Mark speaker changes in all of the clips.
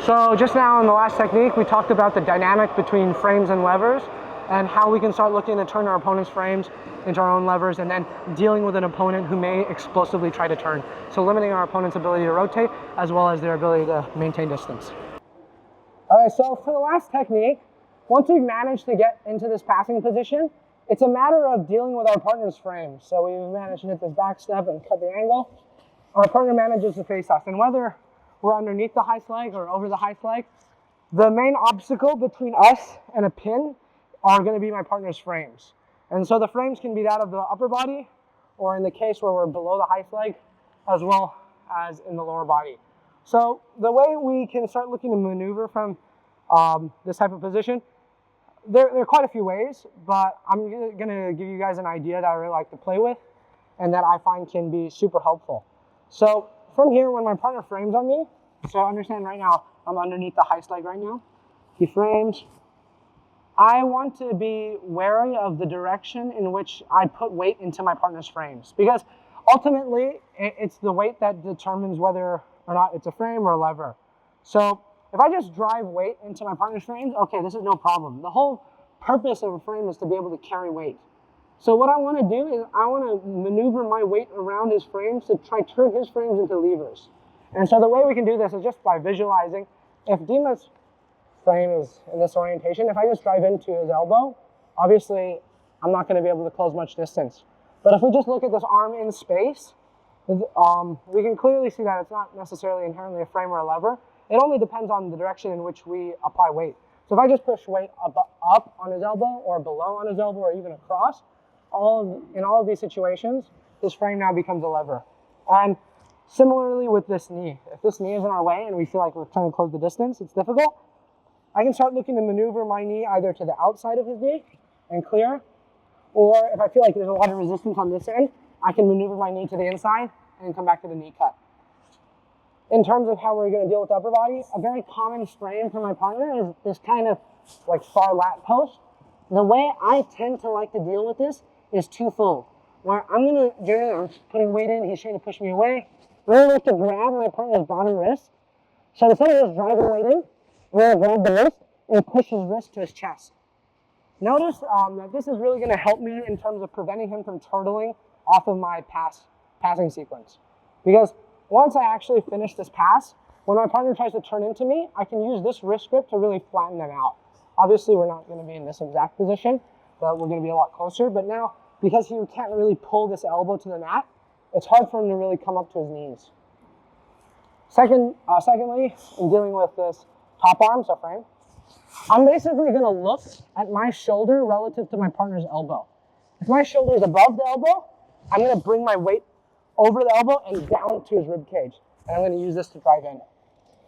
Speaker 1: So just now in the last technique, we talked about the dynamic between frames and levers and how we can start looking to turn our opponent's frames into our own levers and then dealing with an opponent who may explosively try to turn. So limiting our opponent's ability to rotate as well as their ability to maintain distance. All right, so for the last technique, once we've managed to get into this passing position, it's a matter of dealing with our partner's frame. So we've managed to hit this back step and cut the angle. Our partner manages to face us. And whether we're underneath the high leg or over the high leg, the main obstacle between us and a pin are going to be my partner's frames. And so the frames can be that of the upper body, or in the case where we're below the high leg, as well as in the lower body. So the way we can start looking to maneuver from this type of position, there are quite a few ways, but I'm going to give you guys an idea that I really like to play with and that I find can be super helpful. So from here, when my partner frames on me, so understand right now, I'm underneath the high leg right now. He frames. I want to be wary of the direction in which I put weight into my partner's frames, because ultimately it's the weight that determines whether or not it's a frame or a lever. So if I just drive weight into my partner's frames, okay, this is no problem. The whole purpose of a frame is to be able to carry weight. So what I want to do is I want to maneuver my weight around his frames to try to turn his frames into levers. And so the way we can do this is just by visualizing. If Dima's frame is in this orientation, if I just drive into his elbow, obviously I'm not going to be able to close much distance. But if we just look at this arm in space, we can clearly see that it's not necessarily inherently a frame or a lever. It only depends on the direction in which we apply weight. So if I just push weight up on his elbow or below on his elbow or even across, in all of these situations, this frame now becomes a lever. And similarly with this knee, if this knee is in our way and we feel like we're trying to close the distance, it's difficult, I can start looking to maneuver my knee either to the outside of his knee and clear, or if I feel like there's a lot of resistance on this end, I can maneuver my knee to the inside and come back to the knee cut. In terms of how we're going to deal with the upper body, a very common frame for my partner is this kind of like far lat post. The way I tend to like to deal with this is twofold. Where I'm putting weight in, he's trying to push me away. I really like to grab my partner's bottom wrist. So instead of just driving weight in, we're going to grab the wrist and push his wrist to his chest. Notice that this is really going to help me in terms of preventing him from turtling off of my passing sequence. Because once I actually finish this pass, when my partner tries to turn into me, I can use this wrist grip to really flatten them out. Obviously, we're not going to be in this exact position, but we're going to be a lot closer. But now, because he can't really pull this elbow to the mat, it's hard for him to really come up to his knees. Secondly, in dealing with this top arm, so frame, I'm basically going to look at my shoulder relative to my partner's elbow. If my shoulder is above the elbow, I'm going to bring my weight over the elbow and down to his rib cage. And I'm going to use this to drive in.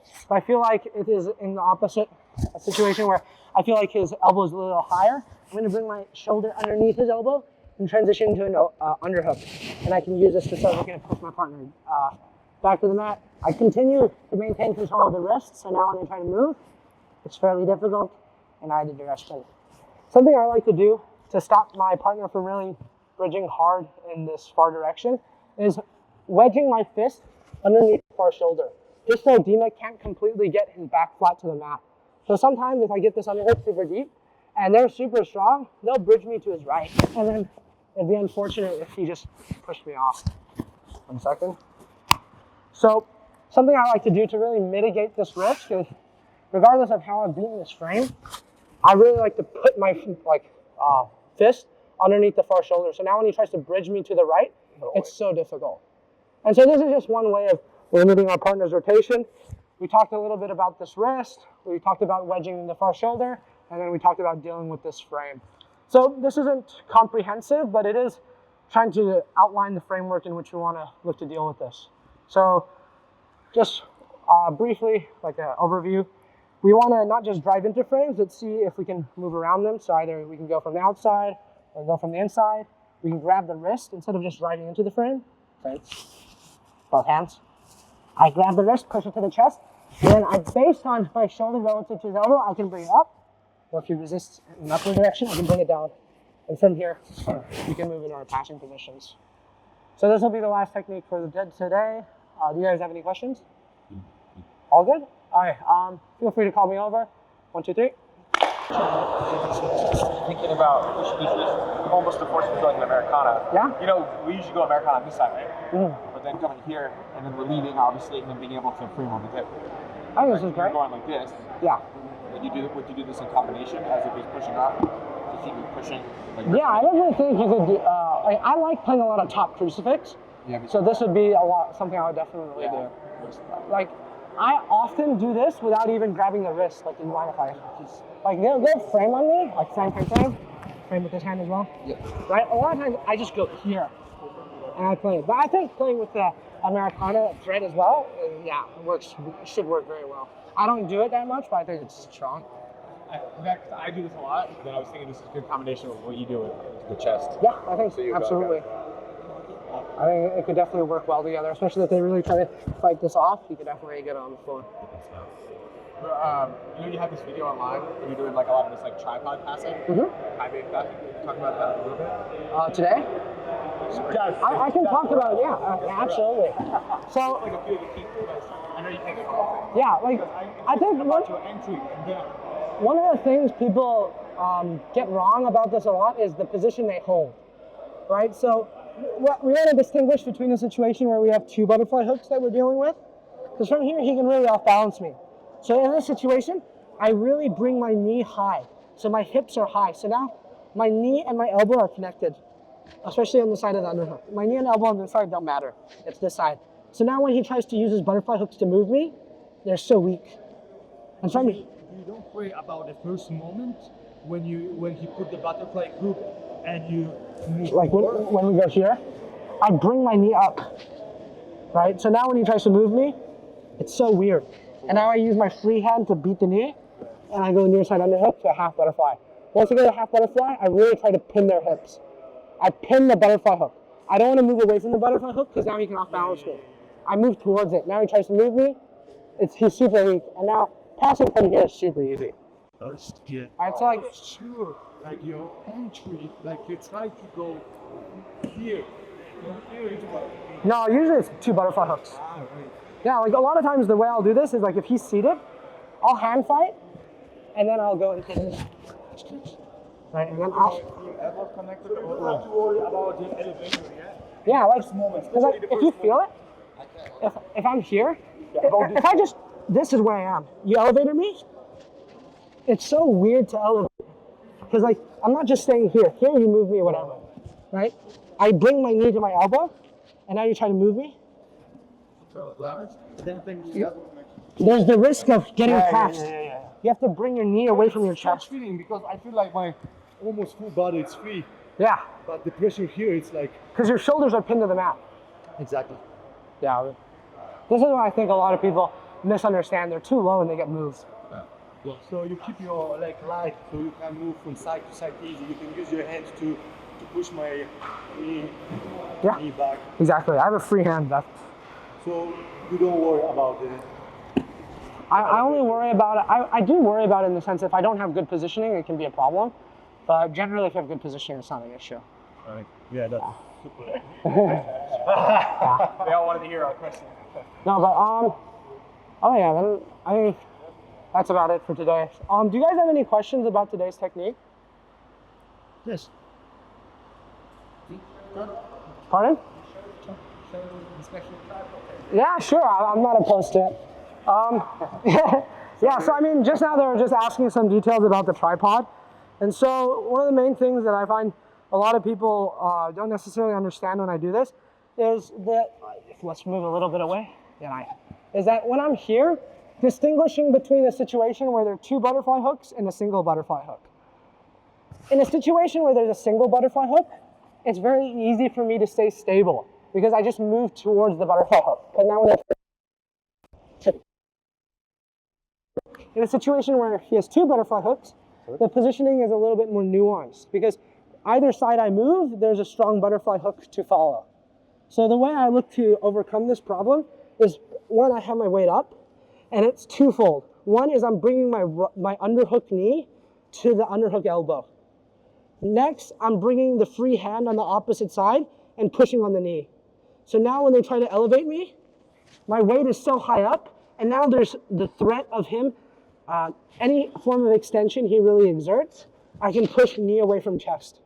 Speaker 1: If I feel like it is in the opposite situation where I feel like his elbow is a little higher, I'm going to bring my shoulder underneath his elbow and transition into an underhook. And I can use this to start looking to push my partner back to the mat. I continue to maintain control of the wrist, so now when I try to move, it's fairly difficult, and I had the direction. Something I like to do to stop my partner from really bridging hard in this far direction is wedging my fist underneath the far shoulder, just so Dima can't completely get his back flat to the mat. So sometimes if I get this underhook super deep and they're super strong, they'll bridge me to his right. And then it'd be unfortunate if he just pushed me off. 1 second. So something I like to do to really mitigate this risk is, regardless of how I've beaten this frame, I really like to put my fist underneath the far shoulder. So now when he tries to bridge me to the right, it's so difficult. And so this is just one way of limiting our partner's rotation. We talked a little bit about this wrist, we talked about wedging the far shoulder, and then we talked about dealing with this frame. So this isn't comprehensive, but it is trying to outline the framework in which we want to look to deal with this. So just briefly, like an overview, we want to not just drive into frames, but see if we can move around them. So either we can go from the outside or go from the inside. We can grab the wrist instead of just driving into the frame. Okay. Both hands. I grab the wrist, push it to the chest, and then based on my shoulder relative to his elbow, I can bring it up. Or if he resists in an upward direction, I can bring it down. And from here, we can move into our passing positions. So this will be the last technique for the today. Do you guys have any questions? All good? All right, feel free to call me over. 1, 2, 3.
Speaker 2: Thinking about almost the force of going to Americana.
Speaker 1: Yeah?
Speaker 2: You know, we usually go Americana on this side, right?
Speaker 1: Mm.
Speaker 2: But then coming here, and then relieving, obviously, and then being able to free him on the tip.
Speaker 1: I think this is great.
Speaker 2: Going like this.
Speaker 1: Yeah.
Speaker 2: Would you do this in combination as if he's pushing up? To keep him pushing? Like
Speaker 1: Yeah, I don't really think you could do, I like playing a lot of top crucifix.
Speaker 2: Yeah,
Speaker 1: So this would be something I would definitely do. Like, I often do this without even grabbing the wrist, like in Muay Thai. Like, they'll frame on me, like frame with this hand as well.
Speaker 2: Yeah.
Speaker 1: Right? A lot of times I just go here and I play it. But I think playing with the Americana thread as well, yeah, should work very well. I don't do it that much, but I think it's strong.
Speaker 2: In fact, I do this a lot, then I was thinking this is a good combination with what you do with the chest.
Speaker 1: Yeah, I think so, absolutely. I think it could definitely work well together, especially if they really try to fight this off. You could definitely get it on the floor.
Speaker 2: You know, you have this video online where you're doing like a lot of this like tripod passing. Mm-hmm. Talk about that a little bit.
Speaker 1: Today? I can talk about it, yeah, absolutely. So,
Speaker 2: like a few of the key things. I know you can't get all of it.
Speaker 1: Yeah, like, I think
Speaker 2: your entry and then.
Speaker 1: One of the things people get wrong about this a lot is the position they hold, right? So we want to distinguish between a situation where we have 2 butterfly hooks that we're dealing with, because from here he can really off-balance me. So in this situation, I really bring my knee high, so my hips are high. So now my knee and my elbow are connected, especially on the side of the underhook. My knee and elbow on this side don't matter, it's this side. So now when he tries to use his butterfly hooks to move me, they're so weak. And from
Speaker 3: You don't worry about the first moment when he put the butterfly hook and you move
Speaker 1: like when we go here, I bring my knee up, right? So now when he tries to move me, it's so weird. And now I use my free hand to beat the knee, and I go near side underhook to a half butterfly. Once I get a half butterfly, I really try to pin their hips. I pin the butterfly hook. I don't want to move away from the butterfly hook because now he can off balance me. I move towards it. Now he tries to move me. He's super weak, and now passing from here is super easy.
Speaker 3: Yeah.
Speaker 1: Alright, so like
Speaker 3: sure, like your entry, like you try to go here.
Speaker 1: no, usually it's 2 butterfly hooks.
Speaker 3: Right.
Speaker 1: Yeah, like a lot of times the way I'll do this is like if he's seated, I'll hand fight, and then I'll go into this. Right, and then I'll.
Speaker 2: Elbow connected.
Speaker 3: You don't have to worry about the elevator, yeah?
Speaker 1: Yeah, like, because like, if you feel it, if I'm here, if I just, this is where I am. You elevator me, it's so weird to elevate. Because like, I'm not just staying here. Here you move me or whatever, right? I bring my knee to my elbow, and now you try to move me. There's the risk of getting passed.
Speaker 3: Yeah.
Speaker 1: You have to bring your knee away from your chest.
Speaker 3: Feeling because I feel like my almost full body is free,
Speaker 1: Yeah,
Speaker 3: but the pressure here it's like
Speaker 1: because your shoulders are pinned to the mat.
Speaker 3: exactly.
Speaker 1: Yeah, this is what I think a lot of people misunderstand. They're too low and they get moved.
Speaker 3: So you keep your leg light so you can move from side to side easy. You can use your hands to push my knee back.
Speaker 1: Exactly. I have a free hand.
Speaker 3: So you don't worry about it.
Speaker 1: I only worry about it. I do worry about it in the sense if I don't have good positioning, it can be a problem. But generally, if you have good positioning, it's not an issue.
Speaker 3: Right. Yeah, that's super.
Speaker 2: They all wanted to hear our question.
Speaker 1: No, but oh yeah, then I think that's about it for today. Do you guys have any questions about today's technique?
Speaker 3: Yes.
Speaker 1: Pardon? Yeah, sure. I'm not opposed to it. Yeah, so I mean, just now they were just asking some details about the tripod. And so one of the main things that I find a lot of people don't necessarily understand when I do this is that, let's move a little bit away, is that when I'm here, distinguishing between a situation where there are 2 butterfly hooks and a single butterfly hook. In a situation where there's a single butterfly hook, it's very easy for me to stay stable because I just move towards the butterfly hook. But now in a situation where he has 2 butterfly hooks, the positioning is a little bit more nuanced because either side I move, there's a strong butterfly hook to follow. So the way I look to overcome this problem is, one, I have my weight up, and it's twofold. One is I'm bringing my underhook knee to the underhook elbow. Next, I'm bringing the free hand on the opposite side and pushing on the knee. So now when they try to elevate me, my weight is so high up And now there's the threat of him, any form of extension he really exerts, I can push knee away from chest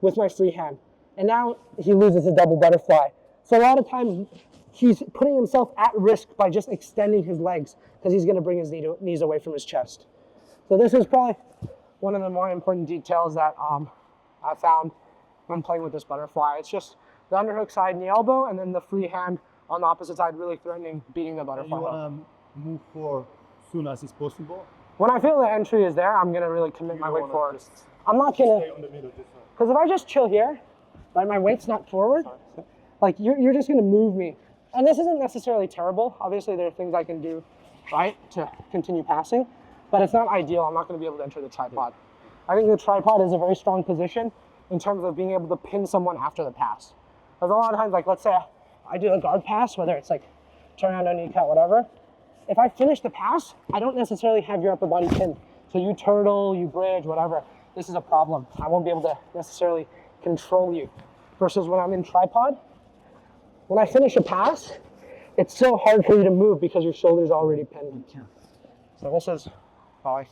Speaker 1: with my free hand. And now he loses a double butterfly. So a lot of times he's putting himself at risk by just extending his legs because he's going to bring his knees away from his chest. So this is probably one of the more important details that I found when playing with this butterfly. It's just the underhook side knee elbow and then the free hand on the opposite side really threatening beating the butterfly.
Speaker 3: You want to move forward as soon as it's possible.
Speaker 1: When I feel the entry is there, I'm going to really commit my weight forward. I'm not going to, because if I just chill here, like my weight's not forward, like you're just going to move me. And this isn't necessarily terrible. Obviously there are things I can do, right, to continue passing, but it's not ideal. I'm not going to be able to enter the tripod. I think the tripod is a very strong position in terms of being able to pin someone after the pass. Because a lot of times, like let's say I do a guard pass, whether it's like turn around, knee cut, whatever. If I finish the pass, I don't necessarily have your upper body pinned. So you turtle, you bridge, whatever. This is a problem. I won't be able to necessarily control you. Versus when I'm in tripod, when I finish a pass, it's so hard for you to move because your shoulder's already pinned. So this is probably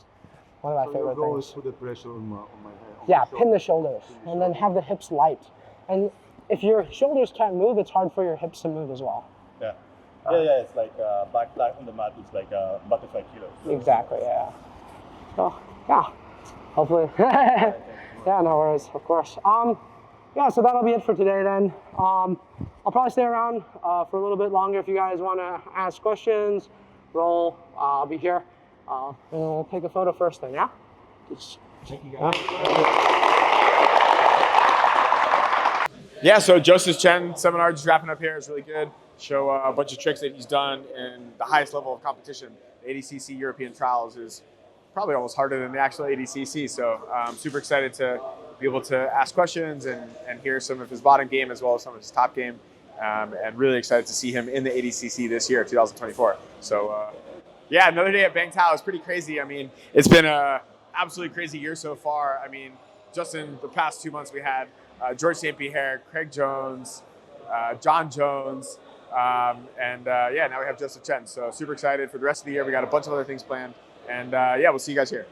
Speaker 1: one of my favorite things.
Speaker 3: Put the pressure on my head.
Speaker 1: Yeah, pin the shoulders and then have the hips light. And if your shoulders can't move, it's hard for your hips to move as well.
Speaker 4: Yeah. Yeah, it's like back flat on the mat. It's like butterfly killer.
Speaker 1: Exactly, yeah. So, yeah, hopefully. Yeah, no worries, of course. Yeah, so that'll be it for today then. I'll probably stay around for a little bit longer if you guys want to ask questions, roll. I'll be here. And we'll take a photo first then, yeah?
Speaker 3: Thank you guys.
Speaker 2: Yeah, so Jozef Chen seminar just wrapping up here. It's really good. Show a bunch of tricks that he's done in the highest level of competition. The ADCC European Trials is probably almost harder than the actual ADCC. So I'm super excited to be able to ask questions and hear some of his bottom game as well as some of his top game. And really excited to see him in the ADCC this year, 2024. So yeah, another day at Bangtao is pretty crazy. I mean, it's been a absolutely crazy year so far. I mean, just in the past 2 months, we had George St. Pierre, Craig Jones, John Jones, yeah, now we have Jozef Chen. So super excited for the rest of the year. We got a bunch of other things planned, and yeah, we'll see you guys here.